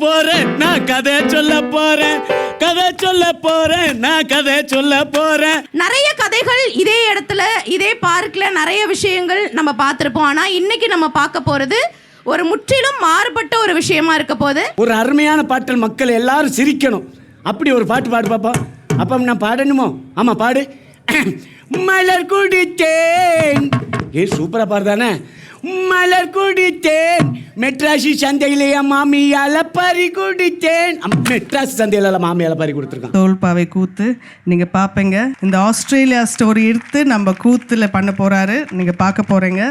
போறேன், நான் கதை சொல்ல போறேன், கதை சொல்ல போறேன், நான் கதை சொல்ல போறேன். நிறைய கதைகள் இதே இடத்துல இதே பார்க்ல நிறைய விஷயங்கள் நம்ம பார்த்திருப்போம். ஆனா இன்னைக்கு நம்ம பார்க்க போறது ஒரு முற்றிலும் மாறுபட்ட ஒரு விஷயமா இருக்க போது. ஒரு அருமையான பாட்டில் மக்கள் எல்லாரும் சிரிக்கணும். அப்படி ஒரு பாட்டு பாடு பாப்பா. அப்ப நான் பாடணுமோ? ஆமா பாடு. மலர் குடித்தேன். சூப்பரா பாடுதானே. மலர் குடித்தேன் மெட்ராசி சந்தையிலேயே மாமியால பறி குடித்தேன். மெட்ராசி சந்தையில மாமியால பறி கொடுத்துருக்கான். தோல்பாவை கூத்து நீங்க பாப்பீங்க. இந்த ஆஸ்திரேலியா ஸ்டோரி எடுத்து நம்ம கூத்துல பண்ண போறாரு, நீங்க பார்க்க போறீங்க.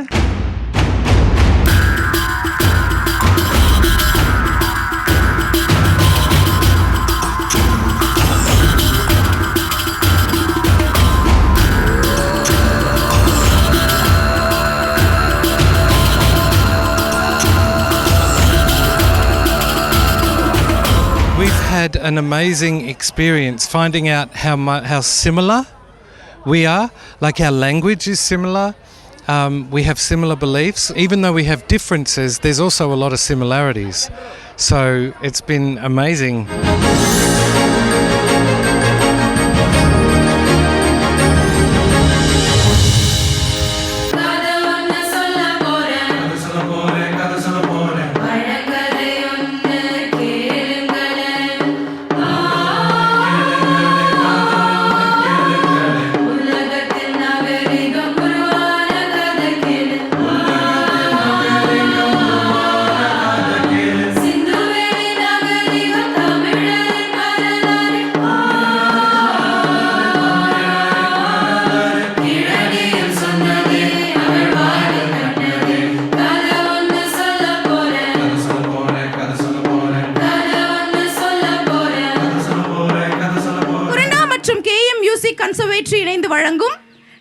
We've had an amazing experience finding out how similar we are, like our language is similar, we have similar beliefs. Even though we have differences, there's also a lot of similarities. So it's been amazing. Conservatory இணைந்து வழங்கும்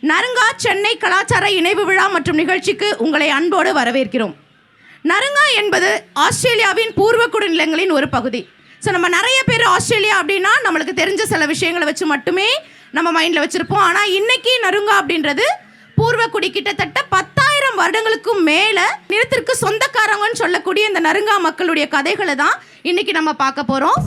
நறுங்கா சென்னை கலாச்சார இணைவு விழா மற்றும் நிகழ்ச்சிக்கு உங்களை அன்போடு வரவேற்கிறோம். நறுங்கா என்பது ஆஸ்திரேலியாவின் பூர்வக்குடி நிலங்களின் ஒரு பகுதி. ஸோ நம்ம நிறைய பேர் ஆஸ்திரேலியா அப்படின்னா நம்மளுக்கு தெரிஞ்ச சில விஷயங்களை வச்சு மட்டுமே நம்ம மைண்டில் வச்சுருப்போம். ஆனால் இன்னைக்கு நறுங்கா அப்படின்றது பூர்வக்குடி கிட்டத்தட்ட 10,000 வருடங்களுக்கும் மேலே நிலத்திற்கு சொந்தக்காரங்கன்னு சொல்லக்கூடிய இந்த நறுங்கா மக்களுடைய கதைகளை தான் இன்னைக்கு நம்ம பார்க்க போகிறோம்.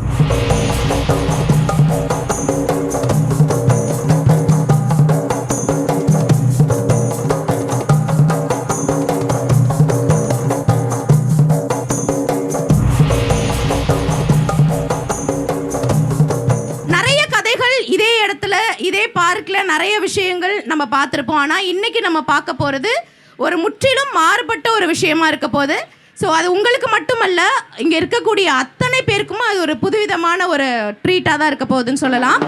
இதே பார்க்ல நிறைய விஷயங்கள் நம்ம பார்த்திருப்போம். ஆனா இன்னைக்கு நம்ம பார்க்க போறது ஒரு முற்றிலும் மாறுபட்ட ஒரு விஷயமா இருக்க போது. ஸோ அது உங்களுக்கு மட்டுமல்ல, இங்க இருக்கக்கூடிய அத்தனை பேருக்கும் அது ஒரு புதுவிதமான ஒரு ட்ரீட்டா தான் இருக்க போகுதுன்னு சொல்லலாம்.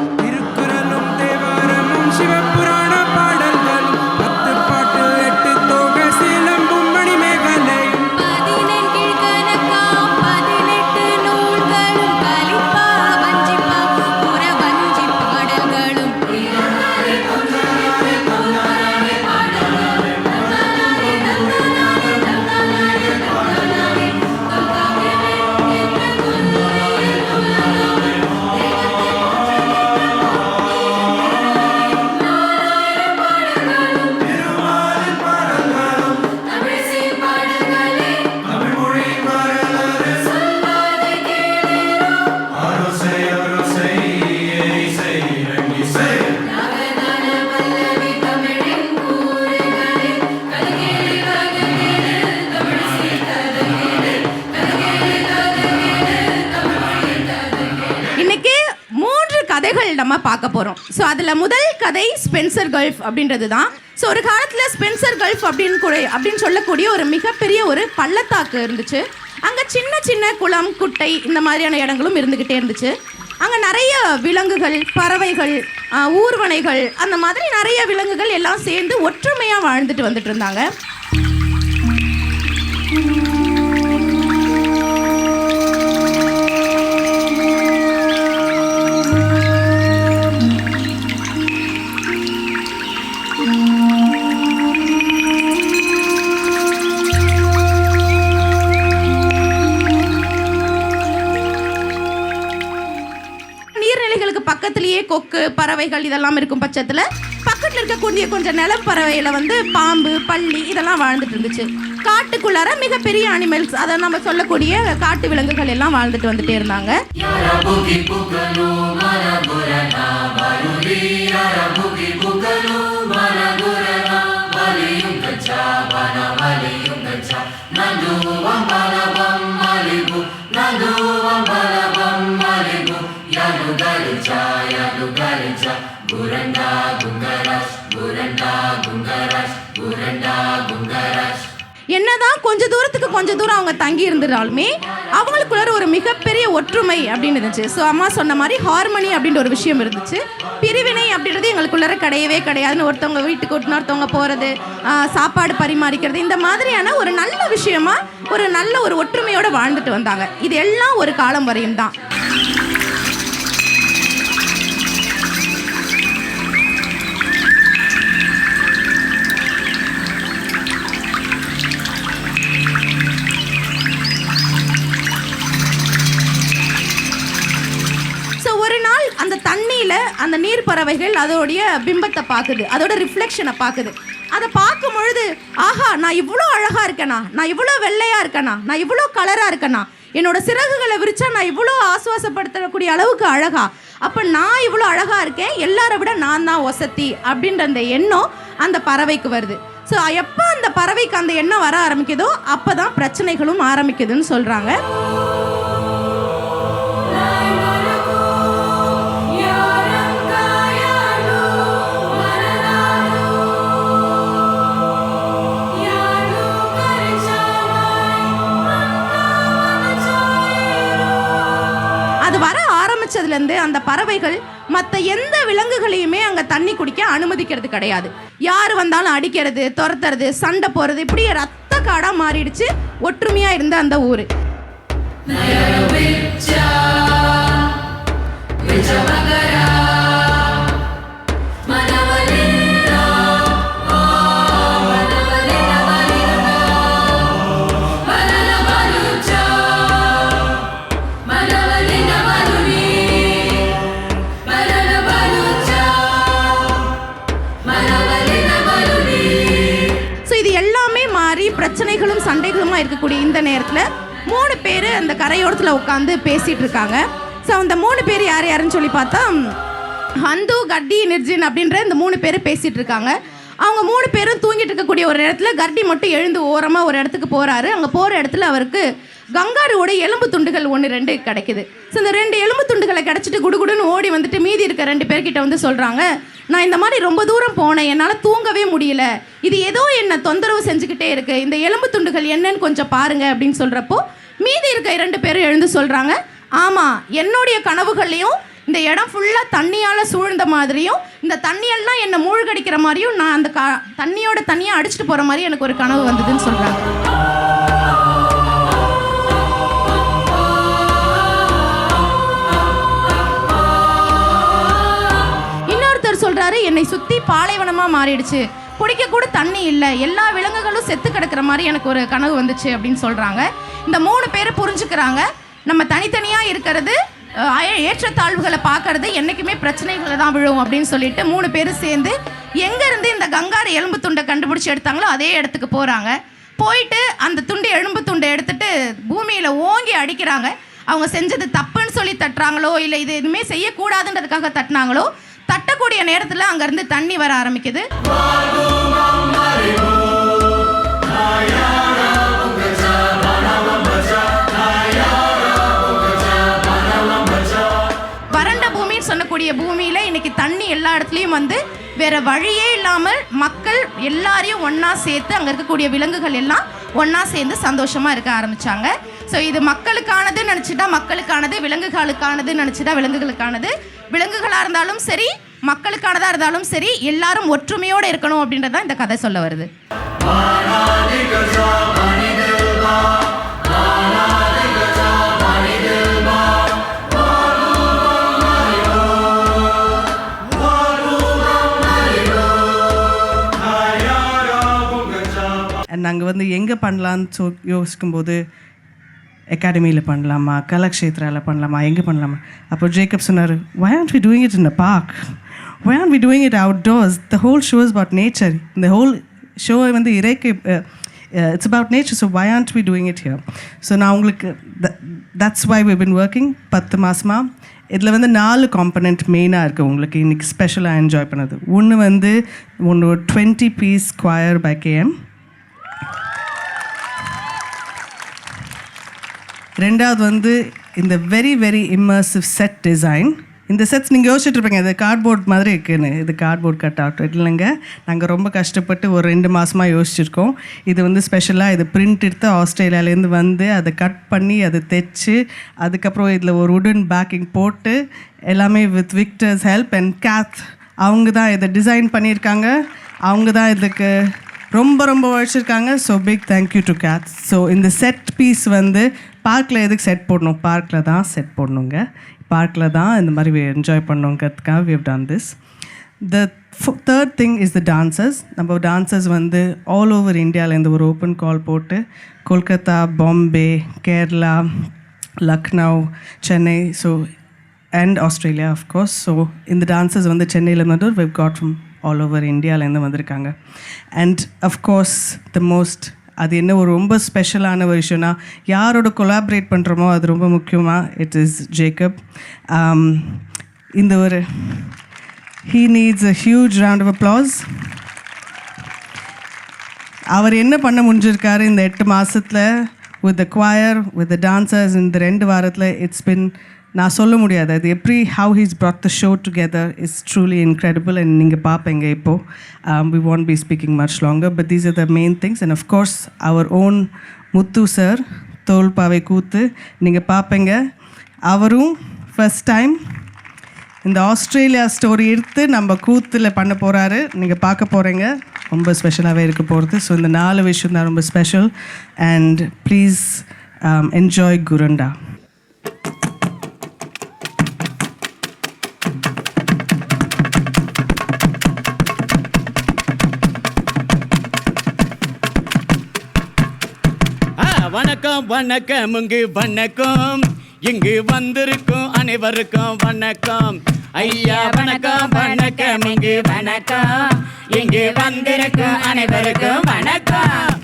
நம்ம பார்க்க போறோம். ஸோ அதில் முதல் கதை ஸ்பென்சர் கல்ஃப் அப்படின்றது தான். ஸோ ஒரு காலத்தில் ஸ்பென்சர் கல்ஃப் அப்படின்னு சொல்லக்கூடிய ஒரு மிகப்பெரிய ஒரு பள்ளத்தாக்கு இருந்துச்சு. அங்கே சின்ன சின்ன குளம் குட்டை இந்த மாதிரியான இடங்களும் இருந்துக்கிட்டே இருந்துச்சு. அங்கே நிறைய விலங்குகள், பறவைகள், ஊர்வனைகள், அந்த மாதிரி நிறைய விலங்குகள் எல்லாம் சேர்ந்து ஒற்றுமையாக வாழ்ந்துட்டு வந்துட்டு இருந்தாங்க. பக்கத்திலேயே கொக்கு, பறவைகள் இதெல்லாம் இருக்கும் பட்சத்தில் பக்கத்தில் இருக்கக்கூடிய கொஞ்சம் நிலப்பறவையில் வந்து பாம்பு, பல்லி இதெல்லாம் வாழ்ந்துட்டு இருந்துச்சு. காட்டுக்குள்ளார மிகப்பெரிய அனிமல்ஸ், அதை நம்ம சொல்லக்கூடிய காட்டு விலங்குகள் எல்லாம் வாழ்ந்துட்டு வந்துட்டே இருந்தாங்க. என்னதான் கொஞ்ச தூரம் அவங்க தங்கி இருந்திருந்தாலுமே அவங்களுக்குள்ள ஒரு மிகப்பெரிய ஒற்றுமை அப்படின்னு இருந்துச்சு. ஸோ அம்மா சொன்ன மாதிரி ஹார்மனி அப்படின்ற ஒரு விஷயம் இருந்துச்சு. பிரிவினை அப்படின்றது எங்களுக்குள்ள கிடையவே கிடையாதுன்னு, ஒருத்தவங்க வீட்டுக்கு ஒருத்தவங்க போகிறது, சாப்பாடு பரிமாறிக்கிறது, இந்த மாதிரியான ஒரு நல்ல விஷயமா ஒரு நல்ல ஒரு ஒற்றுமையோடு வாழ்ந்துட்டு வந்தாங்க. இது எல்லாம் ஒரு காலம் வரையும் தான். அந்த தண்ணியில் அந்த நீர் பறவைகள் அதோடைய பிம்பத்தை பார்க்குது, அதோட ரிஃப்ளெக்ஷனை பார்க்குது. அதை பார்க்கும் பொழுது, ஆஹா, நான் இவ்வளோ அழகாக இருக்கேனா, நான் இவ்வளோ வெள்ளையாக இருக்கேனா, நான் இவ்வளோ கலராக இருக்கேனா, என்னோட சிறகுகளை விரிச்சா நான் இவ்வளோ ஆசுவாசப்படுத்தக்கூடிய அளவுக்கு அழகா, அப்போ நான் இவ்வளோ அழகாக இருக்கேன், எல்லாரை விட நான் தான் ஒசத்தி அப்படின்ற அந்த எண்ணம் அந்த பறவைக்கு வருது. ஸோ எப்போ அந்த பறவைக்கு அந்த எண்ணம் வர ஆரம்பிக்குதோ அப்போ தான் பிரச்சனைகளும் ஆரம்பிக்குதுன்னு சொல்கிறாங்க. இருந்து அந்த பறவைகள் மற்ற எந்த விலங்குகளையுமே அங்கே தண்ணி குடிக்க அனுமதிக்கிறது கிடையாது. யார் வந்தாலும் அடிக்கிறது, துரத்துறது, சண்டை போறது, இப்படி ரத்த காடா மாறிடுச்சு ஒற்றுமையா இருந்த அந்த ஊரு. பிரச்சனைகளும் சண்டைகளுமா இருக்கக்கூடிய இந்த நேரத்தில் 3 பேர் அந்த கரையோரத்தில் உட்காந்து பேசிட்டு இருக்காங்க. ஸோ அந்த 3 பேர் யாருன்னு சொல்லி பார்த்தா ஹந்து, கர்டி, நிர்ஜின் அப்படின்ற இந்த 3 பேர் பேசிட்டு இருக்காங்க. அவங்க 3 பேரும் தூங்கிட்டு இருக்கக்கூடிய ஒரு இடத்துல கர்டி மட்டும் எழுந்து ஓரமாக ஒரு இடத்துக்கு போகிறாரு. அங்கே போகிற இடத்துல அவருக்கு கங்காருவோட எலும்பு துண்டுகள் 1-2 கிடைக்குது. ஸோ இந்த 2 எலும்பு துண்டுகளை கிடச்சிட்டு குடுகுடுன்னு ஓடி வந்துட்டு மீதி இருக்க 2 பேர்கிட்ட வந்து சொல்கிறாங்க, நான் இந்த மாதிரி ரொம்ப தூரம் போனேன், என்னால் தூங்கவே முடியல, இது ஏதோ என்னை தொந்தரவு செஞ்சுக்கிட்டே இருக்கு, இந்த எலும்பு துண்டுகள் என்னன்னு கொஞ்சம் பாருங்க அப்படின்னு சொல்கிறப்போ மீதி இருக்க 2 பேரும் எழுந்து சொல்கிறாங்க, ஆமாம், என்னுடைய கனவுகள்லையும் இந்த இடம் ஃபுல்லாக தண்ணியால் சூழ்ந்த மாதிரியும் இந்த தண்ணியெல்லாம் என்னை மூழ்கடிக்கிற மாதிரியும் நான் அந்த தண்ணியோட தண்ணியை அடிச்சுட்டு போகிற மாதிரி எனக்கு ஒரு கனவு வந்ததுன்னு சொல்கிறாங்க. சொல்றாரு, என்னை சுத்தி பாலைவனமா மாறிடுச்சு, குடிக்க கூட தண்ணி இல்லை, எல்லா விலங்குகளும் செத்து கிடக்கிற மாதிரி எனக்கு ஒரு கனவு வந்துச்சு அப்படின்னு சொல்றாங்க. இந்த 3 பேரை புரிஞ்சுக்கிறாங்க, நம்ம தனித்தனியா இருக்கிறது, ஏற்றத்தாழ்வுகளை பார்க்கறது என்னைக்குமே பிரச்சனைகளை தான் விழும் அப்படின்னு சொல்லிட்டு 3 பேரும் சேர்ந்து எங்க இருந்து இந்த கங்காரு எலும்பு துண்டை கண்டுபிடிச்சு எடுத்தாங்களோ அதே இடத்துக்கு போறாங்க. போயிட்டு அந்த எலும்பு துண்டை எடுத்துட்டு பூமியில ஓங்கி அடிக்கிறாங்க. அவங்க செஞ்சது தப்புன்னு சொல்லி தட்டுறாங்களோ இல்லை இது எதுவுமே செய்யக்கூடாதுன்றதுக்காக தட்டினாங்களோ, தட்டக்கூடிய நேரத்தில் அங்கிருந்து தண்ணி வர ஆரம்பிக்குது. வறண்ட பூமின்னு சொல்லக்கூடிய பூமியில இன்னைக்கு தண்ணி எல்லா இடத்துலையும் வந்து வேற வழியே இல்லாமல் மக்கள் எல்லாரையும் ஒன்னா சேர்த்து அங்க இருக்கக்கூடிய விலங்குகள் எல்லாம் ஒன்னா சேர்ந்து சந்தோஷமா இருக்க ஆரம்பிச்சாங்க. ஸோ இது மக்களுக்கானது நினச்சிட்டா மக்களுக்கானது, விலங்குகளுக்கானது நினச்சிட்டா விலங்குகளுக்கானது. விலங்குகளாக இருந்தாலும் சரி, மக்களுக்கானதாக இருந்தாலும் சரி, எல்லாரும் ஒற்றுமையோடு இருக்கணும் அப்படின்றதான் இந்த கதை சொல்ல வருது. நாங்கள் வந்து எங்கே பண்ணலான்னு யோசிக்கும்போது அகாடமியில் பண்ணலாமா, கலாக்ஷேத்ராவில் பண்ணலாமா, எங்கே பண்ணலாமா? அப்போ ஜேக்கப் சொன்னார், why aren't we doing it in a park? Why aren't we doing it outdoors? The whole show is about nature. இந்த ஹோல் ஷோவை வந்து It's about nature, so why aren't we doing it here? So நான் உங்களுக்கு that's why we've been working 10 மாசமா. இதில் வந்து 4 component மெயினாக இருக்குது உங்களுக்கு இன்றைக்கி ஸ்பெஷலாக என்ஜாய் பண்ணது. ஒன்று வந்து 20 பீஸ் ஸ்கொயர் பை கேஎம். ரெண்டாவது வந்து இந்த very very immersive set design. இந்த செட்ஸ் நீங்கள் யோசிச்சுட்டு இருப்பீங்க இது கார்ட்போர்ட் மாதிரி இருக்குன்னு. இது கார்ட்போர்ட் கட் அவுட் இல்லைங்க, நாங்கள் ரொம்ப கஷ்டப்பட்டு ஒரு 2 மாதமாக யோசிச்சிருக்கோம். இது வந்து ஸ்பெஷலாக இது பிரிண்ட் எடுத்து ஆஸ்திரேலியாவிலேருந்து வந்து அதை கட் பண்ணி அதை தைச்சு அதுக்கப்புறம் இதில் ஒரு உடன் பேக்கிங் போட்டு எல்லாமே with victors help and cath அவங்க தான் இதை டிசைன் பண்ணியிருக்காங்க. அவங்க தான் இதுக்கு ரொம்ப ரொம்ப உழைச்சிருக்காங்க. So big thank you to Kath. So இந்த செட் பீஸ் வந்து பார்க்கில் எதுக்கு செட் போடணும், பார்க்கில் தான் செட் போடணுங்க. பார்க்கில் தான் இந்த மாதிரி enjoy பண்ணணுங்கிறதுக்காக we have done this. The third thing is the dancers. நம்ம டான்சர்ஸ் வந்து ஆல் ஓவர் இந்தியாவிலேருந்து ஒரு ஓப்பன் கால் போட்டு Kolkata, Bombay, Kerala, Lucknow, Chennai, so and Australia of course. So இந்த டான்சர்ஸ் வந்து சென்னையிலேருந்து we've got from all over இந்தியாவிலேருந்து வந்திருக்காங்க. அண்ட் அஃப்கோர்ஸ் த மோஸ்ட் அது என்ன ஒரு ரொம்ப ஸ்பெஷலான ஒரு விஷயம்னா யாரோட கொலாபரேட் பண்ணுறோமோ அது ரொம்ப முக்கியமாக இட் இஸ் ஜேக்கப். இந்த ஒரு he needs a huge round of applause. அவர் என்ன பண்ண முடிஞ்சிருக்காரு இந்த 8 மாதத்தில் with the choir, with the dancers இந்த 2 வாரத்தில் it's been நான் சொல்ல முடியாது அது எப்படி how he's brought the show together is truly incredible. and நீங்கள் பார்ப்பீங்க இப்போது we won't be speaking much longer but these are the main things. and of course our own Muthu sir தோல்பாவை கூத்து நீங்கள் பார்ப்பீங்க. அவரும் ஃபர்ஸ்ட் டைம் இந்த ஆஸ்திரேலியா ஸ்டோரி எடுத்து நம்ம கூத்தில் பண்ண போகிறாரு. நீங்கள் பார்க்க போகிறீங்க, ரொம்ப ஸ்பெஷலாகவே இருக்க போகிறது. ஸோ இந்த 4 விஷயம் தான் ரொம்ப special. And please enjoy Kuranda. வணக்கம் வணக்கம் வணக்கம் இங்கு வந்திருக்கும் அனைவருக்கும் வணக்கம். ஐயா வணக்கம் வணக்கம் வணக்கம் இங்கு வந்திருக்கும் அனைவருக்கும் வணக்கம்.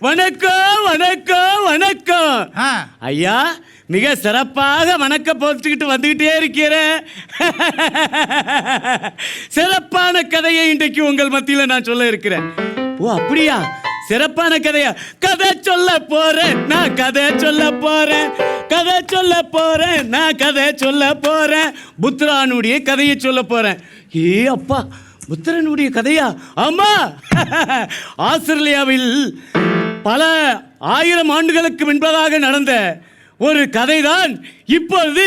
வணக்கம் வணக்கம் வணக்கம் ஐயா, மிக சிறப்பாக வணக்க போட்டுக்கிட்டு வந்துகிட்டே இருக்கிறேன். சிறப்பான கதையை இன்றைக்கு உங்கள் மத்தியில் நான் சொல்ல இருக்கிறேன். ஓ அப்படியா, சிறப்பான கதையா? கதை சொல்ல போறேன் நான், கதை சொல்ல போறேன், கதை சொல்ல போறேன் நான், கதை சொல்ல போறேன். புத்திரானுடைய கதையை சொல்ல போறேன். ஏ அப்பா, புத்திரனுடைய கதையா? ஆமா, ஆஸ்திரேலியாவில் பல 1000 ஆண்டுகளுக்கு முன்பதாக நடந்த ஒரு கதைதான் இப்பொழுது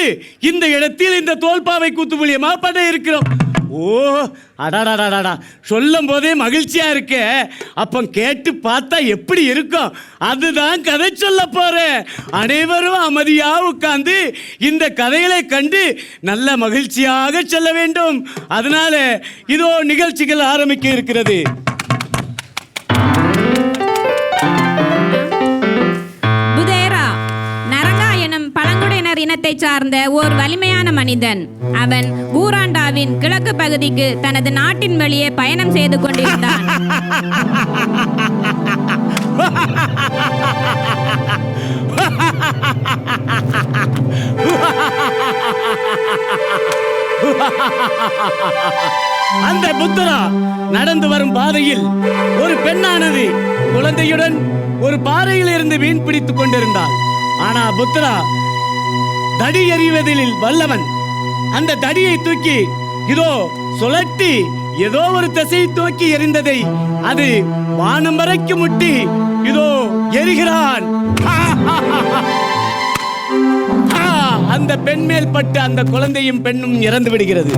இந்த இடத்தில் இந்த தோல்பாவை கூத்து மூலியமா பண்ண இருக்கிறோம். ஓ அடாடாடாடா, சொல்லும் போதே மகிழ்ச்சியா இருக்க. அப்ப கேட்டு பார்த்தா எப்படி இருக்கும்? அதுதான் கதை சொல்ல போறேன். அனைவரும் அமைதியா உட்கார்ந்து இந்த கதைகளை கண்டு நல்ல மகிழ்ச்சியாக செல்ல வேண்டும். அதனால இதோ நிகழ்ச்சிகள் ஆரம்பிக்க இருக்கிறது. இனத்தை சார்ந்த ஓர் வலிமையான மனிதன். அவன் கூராண்டாவின் கிழக்கு பகுதிக்கு தனது நாட்டின் வழியே பயணம் செய்து கொண்டிருந்தான். அந்த புத்தரா நடந்து வரும் பாதையில் ஒரு பெண்ணானது குழந்தையுடன் ஒரு பாறையில் இருந்து மீன் பிடித்துக் கொண்டிருந்தாள். ஆனா புத்தரா தடி எறிவதில் வல்லவன். அந்த தடியை தூக்கி இதோ சுழட்டி ஏதோ ஒரு திசை தூக்கி எறிந்ததை அது வானம் வரைக்கும் முட்டி இதோ எரிகிறான். அந்த பெண் மேல் பட்டு அந்த குழந்தையும் பெண்ணும் இறந்து விடுகிறது.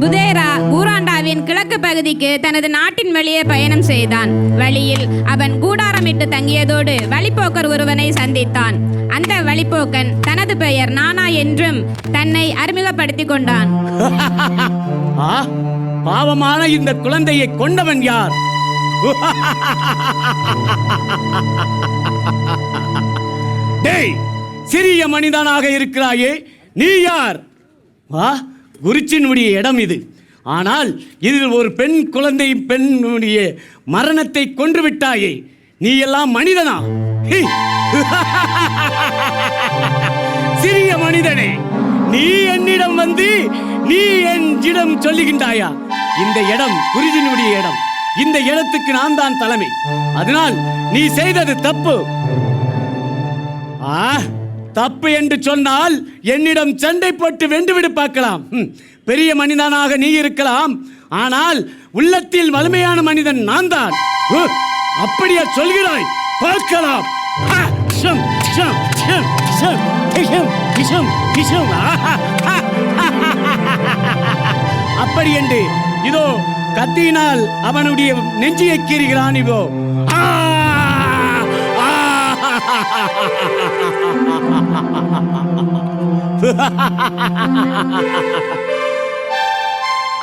புதேரா கூராண்டாவின் கிழக்கு பகுதிக்கு தனது நாட்டின் வெளியே பயணம் செய்தான். வழியில் அவன் கூடாரமிட்டு தங்கியதோடு வழிப்போக்கர் ஒருவனை சந்தித்தான். அந்த வழிப்போக்கன் தனது பெயர் நானா என்றும் தன்னை அறிமுகப்படுத்திக் கொண்டான். ஆ, பாவமான இந்த குழந்தையை கொண்டவன் யார்? டேய், சிறிய மனிதனாக இருக்கிறாயே, நீ யார்? வா, குருச்சினுடைய இடம் இது. ஆனால் இதில் ஒரு பெண் குழந்தை பெண்ணுடைய மரணத்தை கொன்று விட்டாயே, நீ எல்லாம் மனிதனா? ஹி! சிறிய மனிதனே, நீ என்னிடம் வந்து நீ என்னிடம் சொல்லுகின்றாயா? இந்த இடம் குருஜினுடைய இடம். இந்த இடத்துக்கு நான் தான் தலைமை. அதனால் நீ செய்தது தப்பு. தப்பு என்று சொன்னால் என்னிடம் சண்டை போட்டு வென்றுவிடு பார்க்கலாம். பெரிய மனிதனாக நீ இருக்கலாம், ஆனால் உள்ளத்தில் வலிமையான மனிதன் நான் தான். அப்படியா சொல்கிறாய்? பார்க்கலாம். அப்படி என்று இதோ கத்தியினால் அவனுடைய நெஞ்சியை கீறுகிறான். இதோ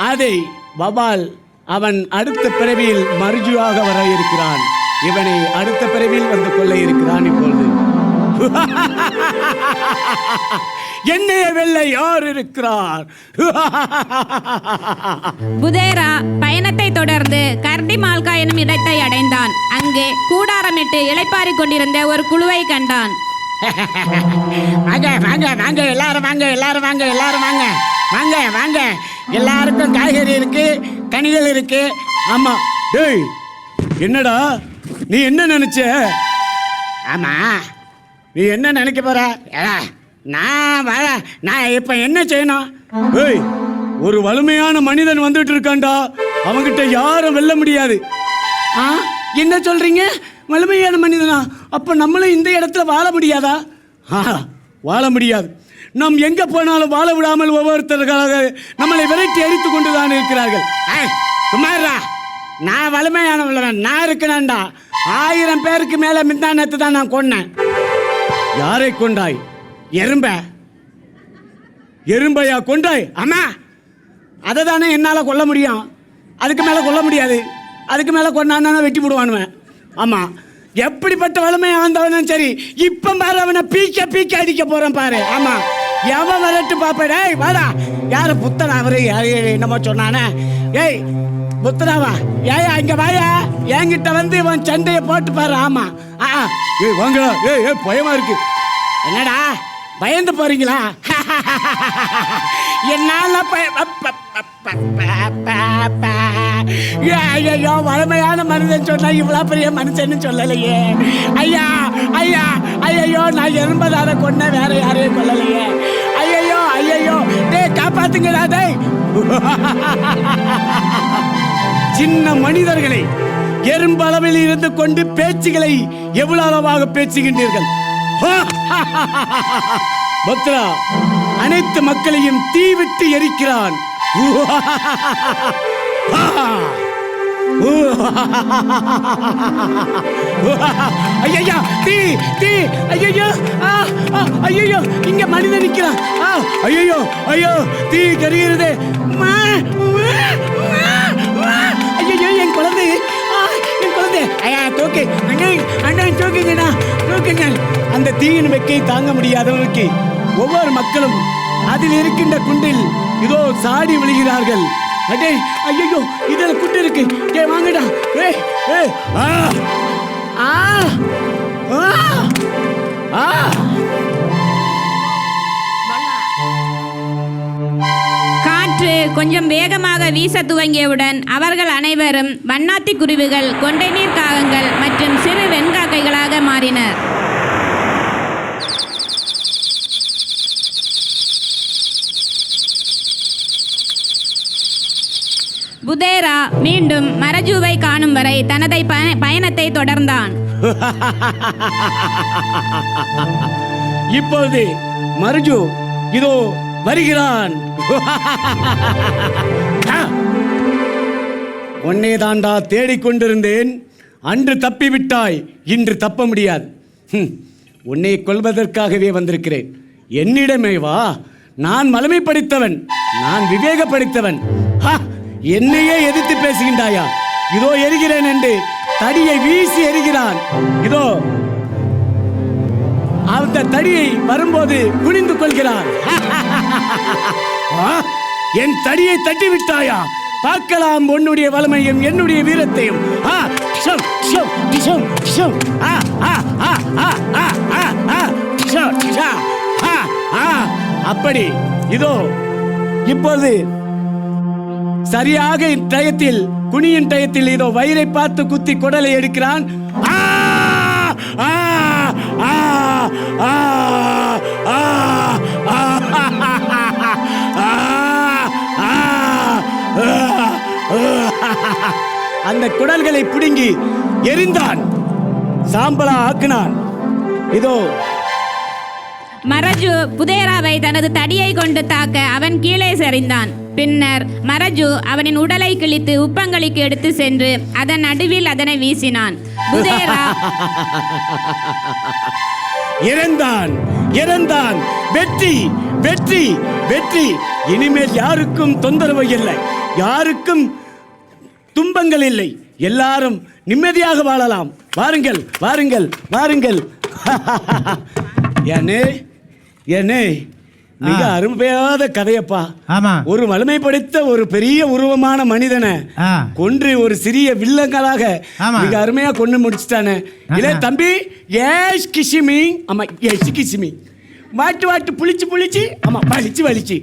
அதை வபால் அவன் அடுத்த பிறவியில் மருஜுவாக வர இருக்கிறான். இவனை அடுத்த பிறவியில் வந்து கொள்ள இருக்கிறான். இப்பொழுது என்னைய வெல்ல யார் இருக்கிறார்? புதேரா பயணத்தை தொடர்ந்து கர்டி மால்கா எனும் இடத்தை அடைந்தான். அங்கே கூடாரமிட்டு இளைப்பாறிக் கொண்டிருந்த ஒரு குழுவை கண்டான். வாங்க வாங்க வாங்க, எல்லாரும் வாங்க, எல்லாரும் வாங்க, எல்லாரும் வாங்க, வாங்க வாங்க. எல்லாருக்கும் காய்கறி இருக்கு, கனிகள் இருக்கு. ஆமா. டேய், என்னடா நீ என்ன நினைச்ச? ஆமா, நீ என்ன நினைக்க போற? நான் இப்ப என்ன செய்யணும்? ஏய், ஒரு வலிமையான மனிதன் வந்துட்டு இருக்கான்டா. அவங்கிட்ட யாரும் வெல்ல முடியாது. என்ன சொல்றீங்க? வலிமையான மனிதனா? அப்ப நம்மளும் இந்த இடத்துல வாழ முடியாதா? வாழ முடியாது. நாம் எங்க போனாலும் வாழ விடாமல் ஒவ்வொருத்தர்களாக நம்மளை விரட்டி அடித்து கொண்டுதான் இருக்கிறார்கள். சுமாரா, நான் வலிமையானவன், நான் இருக்கணும்டா. 1000 பேருக்கு மேல மிந்தானத்து தான் நான் கொன்னேன். யாரை கொண்டாய்? எறும்பையா கொண்டாய்? ஆமா, அதை தானே என்னால் கொல்ல முடியும். அதுக்கு மேலே கொல்ல முடியாது. அதுக்கு மேலே கொண்டான்னா வெட்டி போடுவானுவேன். ஆமாம், எப்படிப்பட்ட வலிமையாக வந்தவனும் சரி. இப்போ பாரு, அவனை பீக்க அடிக்க போகிறேன் பாரு. ஆமாம், எவன் வரட்டு பாப்படே. வாடா. யார் புத்தனா? அவரு என்னமோ சொன்னானே. ஏய் புத்தனாவா? ஏயா இங்கே வாயா, என்கிட்ட வந்து இவன் சண்டையை போட்டு பாரு. ஆமாம். ஏய் வாங்கடா. ஏய் பயமா இருக்கு. என்னடா பயந்து போறீங்களா? என்னால ஐயோ, வலிமையான மனிதன் சொன்னா இவ்வளவு பெரிய மனுஷன்னு சொல்லலையே. ஐயா ஐயா ஐயோ, நான் எறும்பதார கொன்ன, வேற யாரையும் கொல்லலையே. ஐயோ ஐயோ, டேய் காப்பாத்துங்கடா. டேய், சின்ன மனிதர்களை எறும்பு அளவில் இருந்து கொண்டு பேச்சுகளை எவ்வளவு அளவாக பேசுகின்றீர்கள்? பத்ரா அனைத்து மக்களையும் தீவிட்டு எரிக்கிறான். ஐயா, தீ தீ! ஐயோ ஐயோ, இங்க மனிதன் நிக்கிறான். ஐயோ ஐயோ, தீ கரிகிறது. ஐயோ, என் குழந்தை, என் குழந்தை. ஐயா தூக்கு, அண்ணன் தூக்குங்கண்ணா, தூக்குங்க. அந்த தீயின் வெக்கை தாங்க முடியாதவனுக்கு ஒவ்வொரு மக்களும் அதில் இருக்கின்ற குண்டில் இதோ சாடி விழுகிறார்கள். அடே ஐயோ, இதுல குண்டு இருக்கு. ஏ வாங்கடா. ஏய் ஏய் காற்று கொஞ்சம் வேகமாக வீச துவங்கியவுடன் அவர்கள் அனைவரும் வண்ணாத்தி குருவிகள், கொண்டை நீர் காகங்கள் மற்றும் சிறு வெண்காக்கைகளாக மாறினர். புதேரா மீண்டும் மரஜுவை காணும் வரை தனது பயணத்தை தொடர்ந்தான். இப்பொழுது மருஜு இதோ வருகிறான். உன்னை தாண்டா தேடிக்கொண்டிருந்தேன். அன்று தப்பிவிட்டாய், இன்று தப்ப முடியாது. உன்னை கொல்வதற்காகவே வந்திருக்கிறேன். என்னிடமே வா. நான் மலமை படித்தவன், நான் விவேக படித்தவன். என்னையே எதிர்த்து பேசுகின்றாயா? இதோ எரிகிறேன் என்று தடியை வீசி எரிகிறான். இதோ அந்த தடியை வரும்போது குனிந்து கொள்கிறான். என் தடியை தட்டி விட்டாயா? பார்க்கலாம் உன்னுடைய வலிமையும் என்னுடைய வீரத்தையும். அப்படி இதோ இப்போது சரியாக டயத்தில், குனியின் டயத்தில் இதோ வயிறை பார்த்து குத்தி குடலை எடுக்கிறான். அந்த குடல்களை பிடுங்கி எரிந்தான், சாம்பலா ஆக்கினான். இதோ மரஜு புதேராவை தனது தடியை கொண்டு தாக்க அவன் கீழே சரிந்தான். பின்னர் மரஜு அவனின் உடலை கிழித்து உப்பங்களுக்கு எடுத்து சென்று அதன் நடுவில் அதனை வீசினான். புதேரா இறந்தான். வெற்றி, வெற்றி, வெற்றி. இனிமேல் யாருக்கும் தொந்தரவு இல்லை, யாருக்கும் துன்பங்கள் இல்லை. எல்லாரும் நிம்மதியாக வாழலாம். வாருங்கள், வாருங்கள், வாருங்கள். ஏனே மிக அருமையாத கதையப்பா. ஆமா, ஒரு வலிமை படைத்த ஒரு பெரிய உருவமான மனிதனை கொன்று ஒரு சிறிய வில்லங்களாக மிக அருமையா கொண்டு முடிச்சுட்டானே. இல்ல தம்பி, ஏஷ் கிஷிமி. ஆமா, ஏஷ் கிஷிமி. வாட்டு புளிச்சு ஆமா, வலிச்சு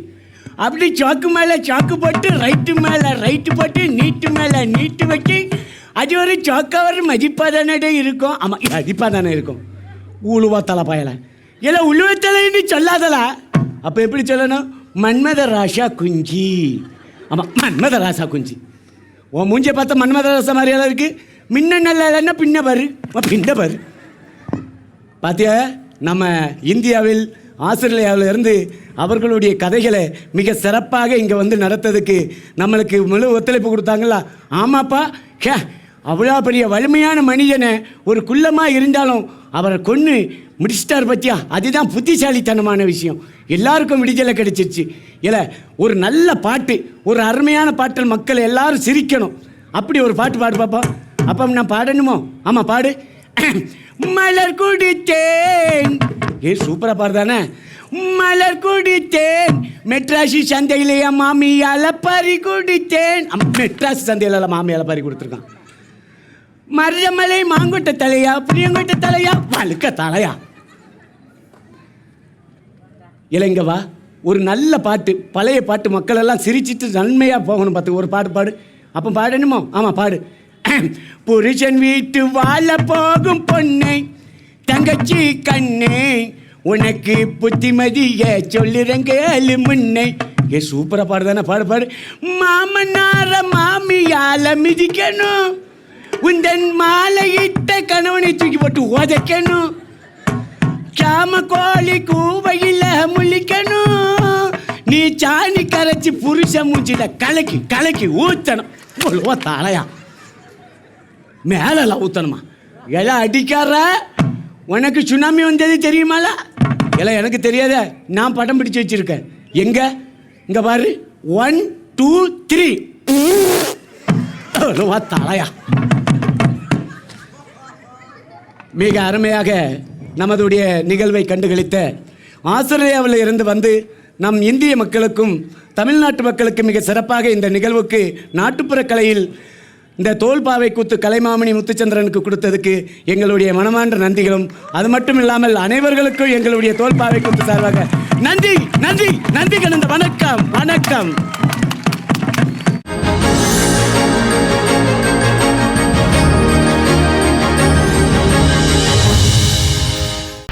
அப்படி சாக்கு மேல சாக்கு போட்டு ரைட்டு மேல ரைட்டு போட்டு நீட்டு மேல நீட்டு வச்சு அது ஒரு சாக்கவர் மதிப்பா தானே இருக்கும். ஆமா, மதிப்பா தானே இருக்கும். உழுவா தலை பயல இல்லை, உழுவத்தலைன்னு சொல்லாதல. அப்போ எப்படி சொல்லணும்? மன்மத ராசா குஞ்சி. ஆமாம், மன்மத ராசா குஞ்சி. உன் மூஞ்சியை பார்த்தா மன்மத ராசா மாதிரியெல்லாம் இருக்கு. முன்ன நல்லா இல்லைன்னா பின்ன பாரு, பாரு. பார்த்தியா, நம்ம இந்தியாவில் ஆஸ்திரேலியாவில் இருந்து அவர்களுடைய கதைகளை மிக சிறப்பாக இங்கே வந்து நடத்ததுக்கு நம்மளுக்கு முழு ஒத்துழைப்பு கொடுத்தாங்களா? ஆமாப்பா, அவ்வளோ பெரிய வலிமையான மனிதனை ஒரு குள்ளமாக இருந்தாலும் அவரை கொன்று முடிச்சிட்டார் பற்றியா? அதுதான் புத்திசாலித்தனமான விஷயம். எல்லாருக்கும் விடுதலை கிடைச்சிருச்சு. இல்லை, ஒரு நல்ல பாட்டு, ஒரு அருமையான பாட்டில் மக்கள் எல்லாரும் சிரிக்கணும். அப்படி ஒரு பாட்டு பாடு பாப்பா. அப்போ நான் பாடணுமோ? ஆமாம், பாடு. மலர் குடித்தேன். சூப்பராக பாடுதானே? மலர் குடித்தேன் மெட்ராசி சந்தையிலேயே மாமியால பறி குடித்தேன். மெட்ராசி சந்தையில மாமியால பறி கொடுத்துருக்கான். மருதமலை மாங்கொட்ட தலையா, புளியங்கொட்ட தலையா, வழுக்க தலையா. இளைங்கவா, ஒரு நல்ல பாட்டு, பழைய பாட்டு, மக்கள் எல்லாம் சிரிச்சிட்டு நன்மையாக போகணும். பார்த்து ஒரு பாட்டு பாடு. அப்போ பாடணுமோ? ஆமாம், பாடு. புருஷன் வீட்டு வாழ போகும் பொண்ணை, தங்கச்சி கண்ணே, உனக்கு புத்திமதிய சொல்லுறங்க அழு முன்னை. சூப்பராக பாடுதானே? பாடு. மாமனார மாமியால மிதிக்கணும், உந்தன் மாலையிட்ட கணவனை தூக்கி போட்டு உதைக்கணும், சாம கோழி கூவையில் முழிக்கணும், நீ சாணி கரைச்சி புருஷ மூஞ்சில கலக்கி ஊத்தணும். தலையா மேலெல்லாம் ஊத்தணுமா? எல்லாம் அடிக்கார. உனக்கு சுனாமி வந்தது தெரியுமால? எல்லாம் எனக்கு தெரியாத, நான் படம் பிடிச்சு வச்சிருக்கேன். எங்க இங்க பாரு, 1 2 3. தலையா. மிக அருமையாக நமதுடைய நிகழ்வை கண்டுகளித்த ஆஸ்திரேலியாவில் இருந்து வந்து நம் இந்திய மக்களுக்கும் தமிழ்நாட்டு மக்களுக்கு மிக சிறப்பாக இந்த நிகழ்வுக்கு நாட்டுப்புற கலையில் இந்த தோல்பாவை கூத்து கலைமாமணி முத்துச்சந்திரனுக்கு கொடுத்ததுக்கு எங்களுடைய மனமார்ந்த நன்றிகளும், அது மட்டும் இல்லாமல் அனைவர்களுக்கும் எங்களுடைய தோல்பாவை கூத்து சார்பாக நன்றி கலந்த வணக்கம்.